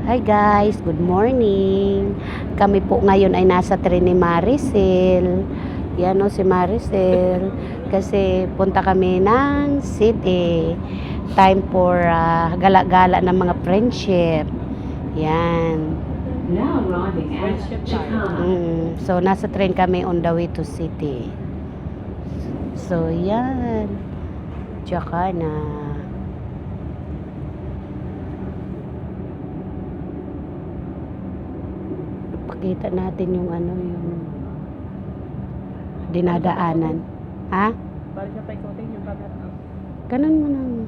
Hi guys, good morning. Kami po ngayon ay nasa tren ni Maricel. Yan o si Maricel. Kasi punta kami ng city. Time for gala-gala ng mga friendship. Yan. Now arriving at Chicago. So nasa tren kami on the way to city. So yan. Tsaka na. Pakita natin yung yung dinadaanan. Ha? Ganun mo nang.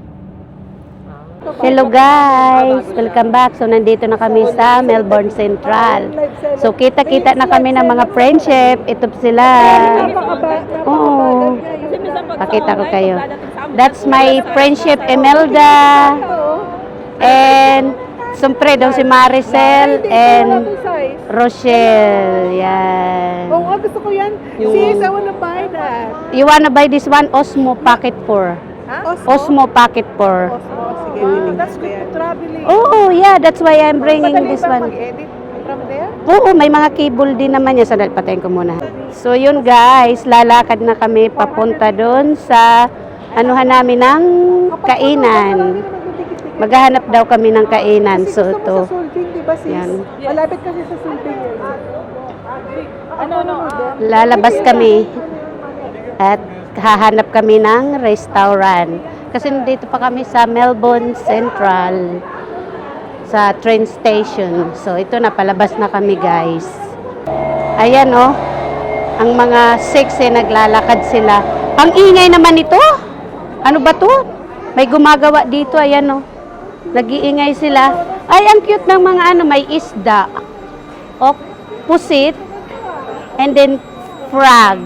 Hello guys! Welcome back. So nandito na kami sa Melbourne Central. So kita-kita na kami ng mga friendship. Ito sila. Oh. Pakita ko kayo. That's my friendship Imelda. And siyempre daw si Maricel and Rochelle. Yan. Oo, gusto ko yan. Sis, I wanna buy that. You wanna buy this one? Osmo Pocket 4. Osmo Pocket 4. Osmo, sige. That's good for traveling. Oh, yeah. That's why I'm bringing this one. Mag-edit from there? Oo, may mga cable din naman yan. Sandali, patayin ko muna. So, yun guys. Lalakad na kami papunta doon sa anuhan namin ng kainan. Maghahanap daw kami ng kainan. Kasi So, gusto mo ito. sa Sulping, di ba sis? Yan. Malapit kasi sa Sulping. Ano? Lalabas kami at hahanap kami ng restaurant. Kasi nandito pa kami sa Melbourne Central sa train station. So, ito na, palabas na kami guys. Ayan oh, ang mga sexy naglalakad sila. Ang ingay naman ito. Ano ba to? May gumagawa dito, ayan oh. Nag-iingay sila. Ay, ang cute ng mga may isda. O, pusit. And then, frog.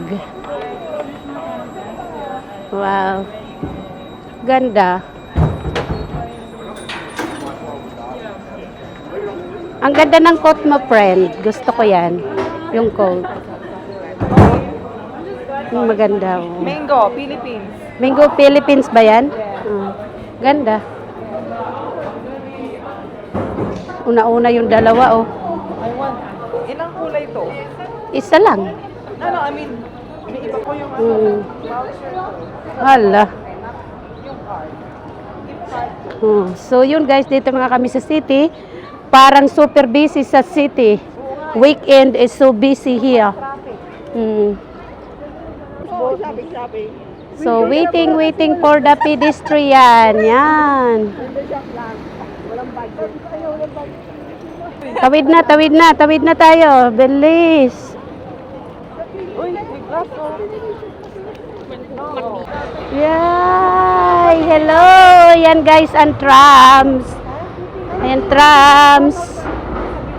Wow. Ganda. Ang ganda ng coat mo, friend. Gusto ko yan. Yung coat. Yung maganda. Oh. Mango, Philippines. Mango Philippines ba yan? Ganda. Una-una yung dalawa, oh. I want. Ilang kulay to? Isa lang. Ano, I mean, may iba po yung voucher to. Hala. Yung card. So yun guys, dito mga kami sa city. Parang super busy sa city. Weekend is so busy here. Shopping. So waiting for the pedestrian. Yan. Walang budget. Tawid na tayo. Bilis. Uy, may glass oh. Yay! Hello! Yan guys, ang trams. Ayan, trams.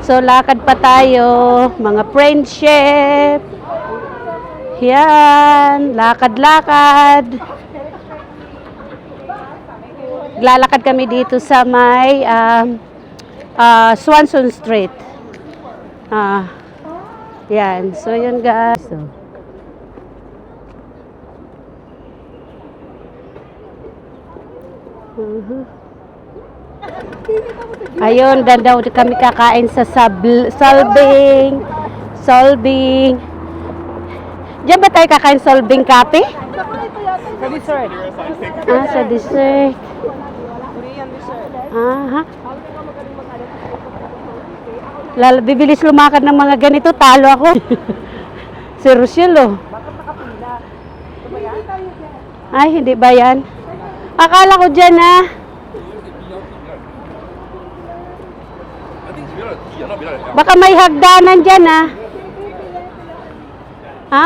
So, lakad pa tayo. Mga friendship. Yan. Lakad-lakad. Lalakad kami dito sa may Swanson Street. Yan. So, yun guys. So, ayun, daw kami kakain sa Solving. Diyan ba tayo kakain Solving Cafe? Sa dessert. Sa dessert. Korean dessert. Aha. Bibilis lumakad ng mga ganito, talo ako. Si Rochelle, oh. Ay, hindi ba yan? Akala ko dyan, Baka may hagdanan dyan,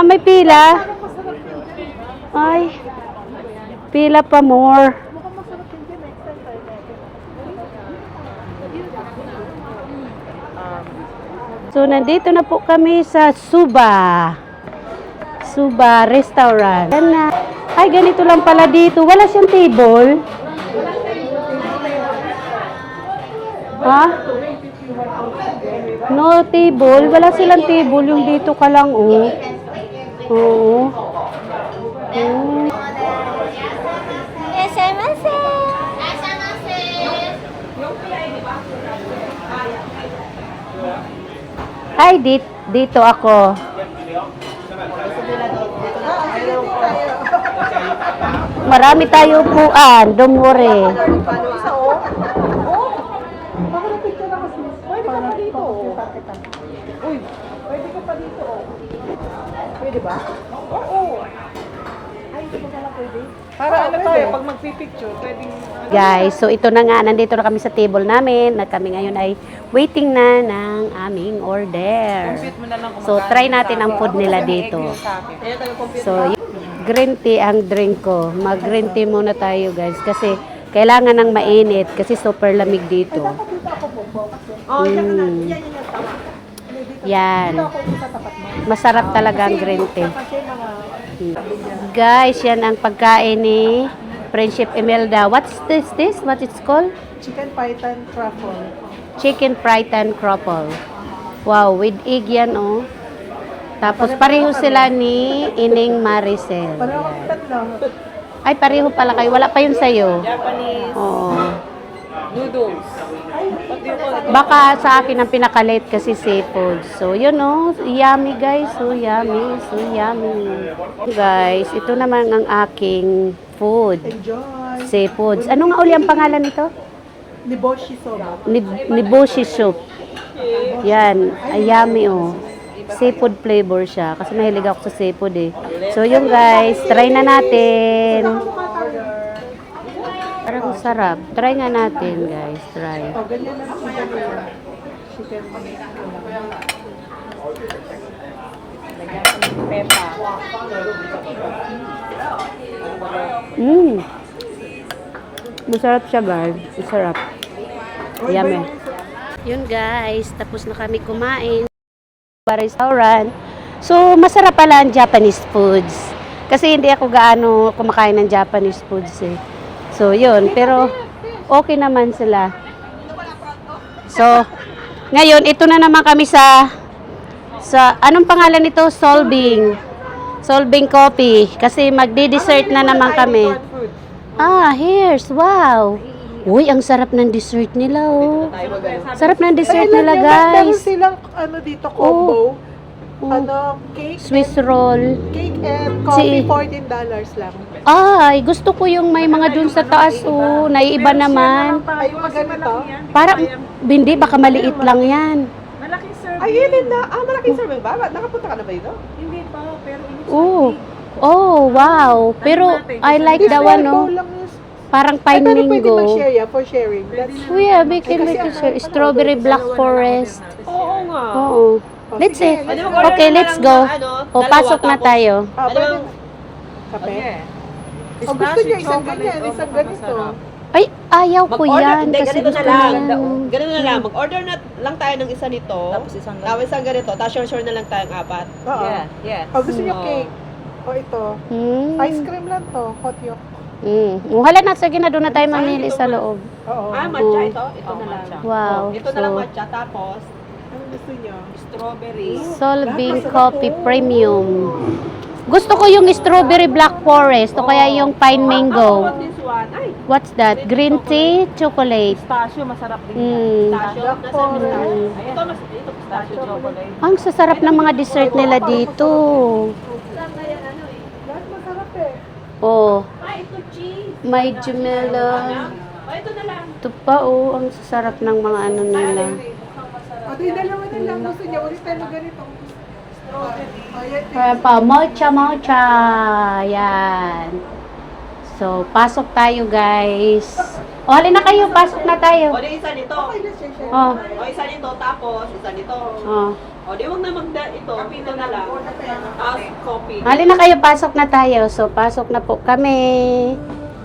may pila. Ay, pila pa more. So, nandito na po kami sa Suba Restaurant. Yan na. Ay, ganito lang pala dito. Wala siyang table. Ha? No table. Wala silang table. Yung dito ka lang, oh. Oo. Ay, dito ako. Marami tayo upuan. Don't worry. Paano isa, oh? Oh! Baka na picture ako, sis. Pwede ka pa dito, oh. Uy, pwede ka pa dito, oh. Pwede ba? Oo. Ay, hindi ko pala pwede. Para ano tayo, pag magpipicture, pwedeng... Guys, so ito na nga. Nandito na kami sa table namin. Na kami ngayon ay waiting na ng aming order. Compute mo na lang kung So, magkano try yung natin sa ang akin. food Ako nila kasi may dito. egg yung sa akin. Kaya tayo compute So, green tea ang drink ko. Mag-green tea muna tayo, guys. Kasi kailangan ng mainit. Kasi super lamig dito. Oh, yan na. Mm. Yan, tama. Yan. Dito ako yung sa tapat mo. Masarap talaga ang green tea. Kasi mga... Guys, yan ang pagkain ni Friendship Imelda. What's this? What it's called? Chicken python truffle. Chicken fried and croffle. Wow, with egg yan, oh. Tapos pareho sila ni Ining Maricel. Parang ako tatlo. Ay, pareho pala kayo. Wala pa yun sa'yo. Japanese Oo. noodles. Baka sa akin ang pinaka-late kasi seafood. So, yun, oh. Yummy, guys. So yummy. So yummy. Guys, ito naman ang aking food. Enjoy. Seafoods. Ano nga uli ang pangalan nito? Niboshi soba. Niboshi soup. Yan. Ay, yummy, oh. Seafood flavor siya. Kasi mahilig ako sa seafood, eh. So, yun, guys. Try na natin. Parang sarap. Try nga natin, guys. Try. Oh, ganyan lang chicken nila. Chicken. Lagyan ko ng pepa. Masarap siya, guys. Masarap. Yummy. Yun, guys. Tapos na kami kumain sa restaurant. So, masarap pala ang Japanese foods. Kasi hindi ako gaano kumakain ng Japanese foods, eh. So, yun. Pero, okay naman sila. So, ngayon, ito na naman kami sa anong pangalan nito? Solving Coffee. Kasi magdi-dessert na naman kami. Ah, here's, wow. Uy, ang sarap ng dessert nila, oh. Sarap ng dessert nila, Meron guys. silang ano dito combo. Oh. Ano, cake Swiss roll. cake and coffee Si- $14 lang. Ay, gusto ko yung may mga dun sa taas, oh. Naiiba naman. Ay, yung ganito. Parang, hindi, baka maliit lang yan. Malaking serving. Ay, yun na. Ah, malaking serving ba? Nakapunta ka na ba dito? Hindi pa, pero Oh. Oh, wow. Pero, I like the one, oh. Parang Ay, pine pero pwede mango. mag-share yan for sharing. That's... Kuya, we can share. Strawberry Black Forest. Oo nga. Oo. Let's see. Okay, let's go. O, pasok na tayo. Ah, pwede. Kape? Oh, gusto niyo isang ganyan, isang ganito. Ay, ayaw ko Mag-order, yan. hindi, Kasi ganito gusto na lang. ko yan. Ganito na lang. Mag-order na lang tayo ng isa nito. Tapos isang ganito. Tapos sure na lang tayong apat. Oo. Oh, gusto niyo Oo. cake? O ito. Ice cream lang to, hot yolk. Hala na, sige na, doon na tayo mamili sa loob. Oo. Ah, matcha ito. Ito na lang. Wow. Ito na lang So, matcha. Tapos, Ano gusto niyo? strawberry. Solving Coffee Premium. Gusto ko yung Strawberry Black Forest o kaya yung Pine Mango. How about this one? Ay, What's that? Green tea, chocolate. pistachio. Masarap din. Mm. Pistachio. Nasa pistachio. Ito pistachio chocolate. Ang sasarap ng mga dessert nila dito. Lahat masarap eh. Oh, Ay, ito cheese. may jumela. Ay, ito na lang. Ito pa, oh. Ang sasarap ng mga ano nila. O, di dalawa na lang. Gusto niyo, ulit tayo ganito. Ayan. Kaya pa, mocha. Yan. So, pasok tayo, guys. O, halina kayo. Pasok na tayo. O, di isa nito. Okay, let's share. Oh, O, isa nito. Tapos, isa nito. oh. O, di wag na ito na lang. Tapos, coffee. Halina kayo, pasok na tayo. So, pasok na po kami.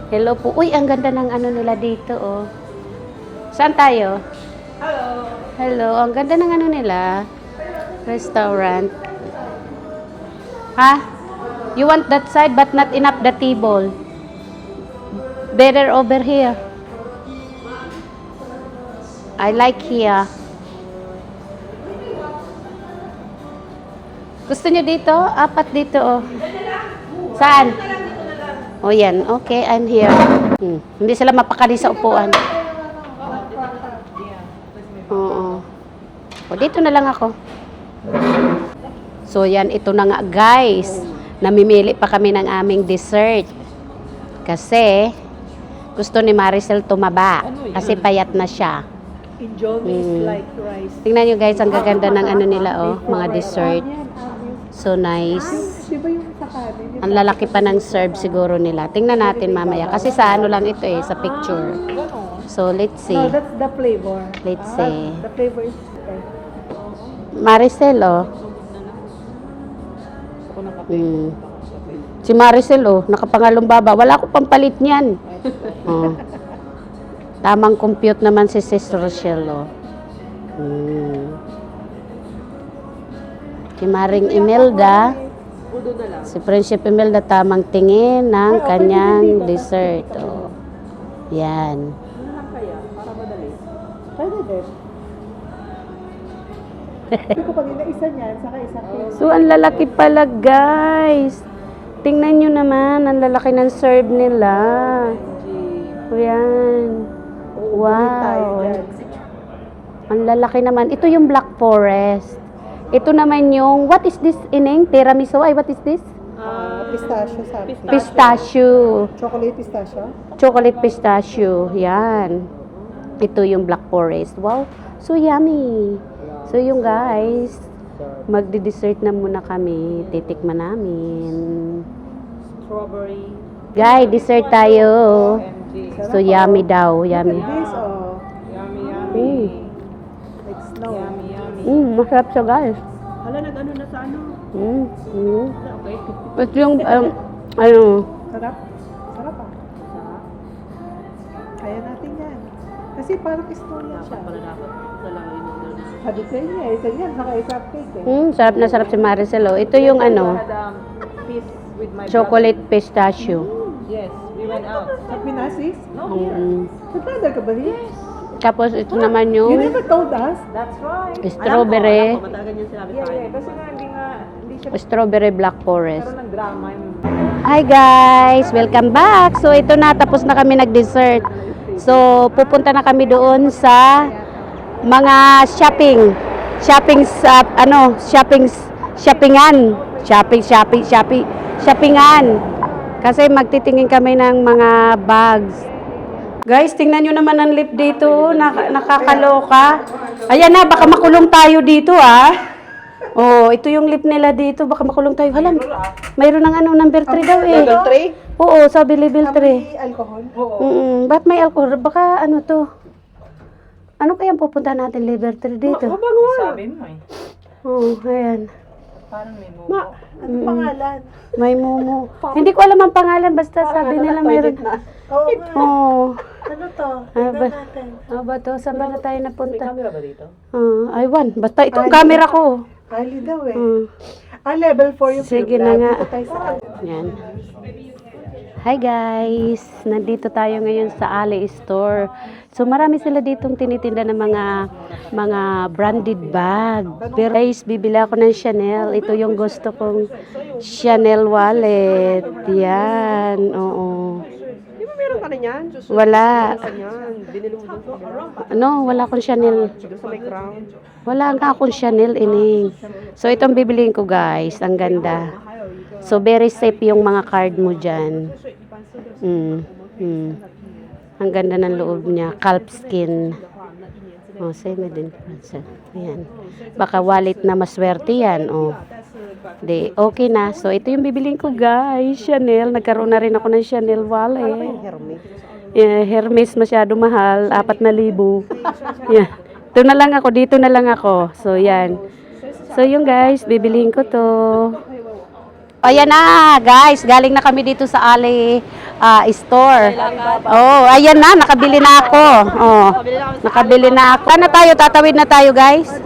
Hello po. Uy, ang ganda ng ano nila dito, oh. Saan tayo? Hello. Hello, ang ganda ng ano nila. Restaurant. Ha? You want that side but not enough the table. Better over here. I like here. Gusto nyo dito? Apat dito, oh. Saan? Oh, yan. Okay, I'm here. Hindi sila mapakali sa upuan. Oo. O, dito na lang ako. So, yan, ito na nga, guys. Namimili pa kami ng aming dessert. Kasi, gusto ni Maricel tumaba. Kasi payat na siya. Indomie is like rice. Tingnan nyo, guys, ang gaganda ng ano nila, oh. Mga dessert. So, nice. Di ba yung sa kanin? Ang lalaki pa ng serve siguro nila. Tingnan natin mamaya. Kasi sa ano lang ito eh, sa picture. So, let's see. No, that's the flavor. Let's see. The flavor is okay. Maricel, oh. Si Maricel, oh, nakapangalong baba. Wala ko pampalit niyan. Oh. Tamang compute naman si Sis Rochelle, oh. Si Maring Imelda, Udo na lang. si Friendship Imelda, tamang tingin ng kanyang dessert, oh. Yan. Ano lang kaya? Para madali. Pwede din. Sabi ko kanina isa niyan, saka isang cake. So, ang lalaki pala, guys. Tingnan nyo naman, ang lalaki ng serve nila. Ayan. Wow. Ang lalaki naman. Ito yung Black Forest. Ito naman yung, what is this, Ineng? Tiramisu? Ay, what is this? Pistachio sabi. Pistachio. Chocolate pistachio? Chocolate pistachio. Yan. Ito yung Black Forest. Wow. So yummy. So yung guys, magdi-dessert na muna kami. Titikman namin. Strawberry. Guys, dessert tayo. So yummy daw. Yummy. This, oh. Yummy, yummy. Like snow. Yummy, yummy. Masarap siya, guys. Hala, nag-ano na sa ano? Okay. Ito yung, ano, Sarap? Sarap ah. Kaya natin yan. Kasi parang snow yan siya. Pala dapat dalawin mo doon. Sabi sa inyo, isa yan, saka isa cake eh. sarap na sarap si Maricel. Oh. Ito yung ano, Peace with my chocolate pistachio. Yes, we went out. Sa Pinasis? Nag-brother ka ba rin? Tapos ito naman You yung never told us. That's right. strawberry, Alam ko, matagal niya sinabi sa akin. Kasi nga, hindi siya strawberry black forest. ng drama yung... Hi guys! Welcome back! So ito na, tapos na kami nag-dessert. So pupunta na kami doon sa mga shoppingan. Kasi magtitingin kami ng mga bags. Guys, tingnan nyo naman ang lip dito, nakakaloka. Ayan na, baka makulong tayo dito Oh, ito yung lip nila dito, baka makulong tayo. Hala, mayroon ng number 3 daw eh. Level 3? Oo, sabi level 3. May alcohol? Oo. Ba't may alcohol? Baka ano to? Ano kayang pupunta natin level 3 dito? Sabi mo eh. Oo, ayan. Parang may mumo. Ano pangalan? May mumu. Hindi ko alam ang pangalan, basta sabi nila mayroon. Oo. Oo. Ano to? Ano ba? Tignan natin. Ano ba to? Saan ba na tayo napunta? Camera ba dito? Aywan. Basta itong camera ko. Ali daw eh. Level 4 yung Sige film na lab. nga. Dito tayo sa Yan. Hi guys! Nandito tayo ngayon sa Ali Store. So marami sila ditong tinitinda ng mga branded bag. Pero guys, bibili ako ng Chanel. Ito yung gusto kong Chanel wallet. Yan. Oo. Di ba meron ka na yan? Wala. Yan. Binili mo doon sa kabila. Ano? Wala akong Chanel. Doon sa may crown. Wala nga akong Chanel, ining. So, itong bibiliin ko, guys. Ang ganda. So, very safe yung mga card mo dyan. Ang ganda ng loob niya. Calf skin. Oh, same din. Ayan. Baka wallet na maswerte yan. Oh. Di, okay na. So, ito yung bibiliin ko, guys. Chanel. Nagkaroon na rin ako ng Chanel wallet. Yeah, Hermes masyado mahal. 4,000. Yeah. Ito na lang ako, dito na lang ako. So, yan. So, yung guys, bibiliin ko to. Ayan na, guys. Galing na kami dito sa Ali store. Oh, ayan na. Nakabili na ako. Oh, nakabili na ako. Saan na tayo? Tatawid na tayo, guys.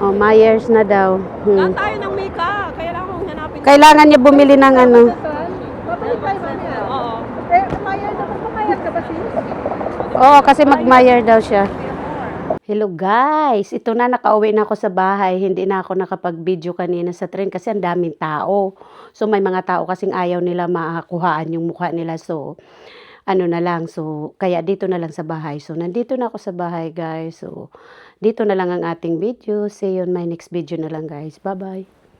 Oh, Myers na daw. Tayo ng Mika. Kaya lang akong hanapin. Kailangan niya bumili ng ano. Oo. Pumayag ka ba sis? Oo, kasi mag-Meyer daw siya. Hello guys, ito na, nakauwi na ako sa bahay. Hindi na ako nakapag-video kanina sa train kasi ang daming tao. So may mga tao kasing ayaw nila makakuhaan yung mukha nila. So ano na lang. So, kaya dito na lang sa bahay. So, nandito na ako sa bahay, guys. So, dito na lang ang ating video. See you on my next video na lang, guys. Bye-bye.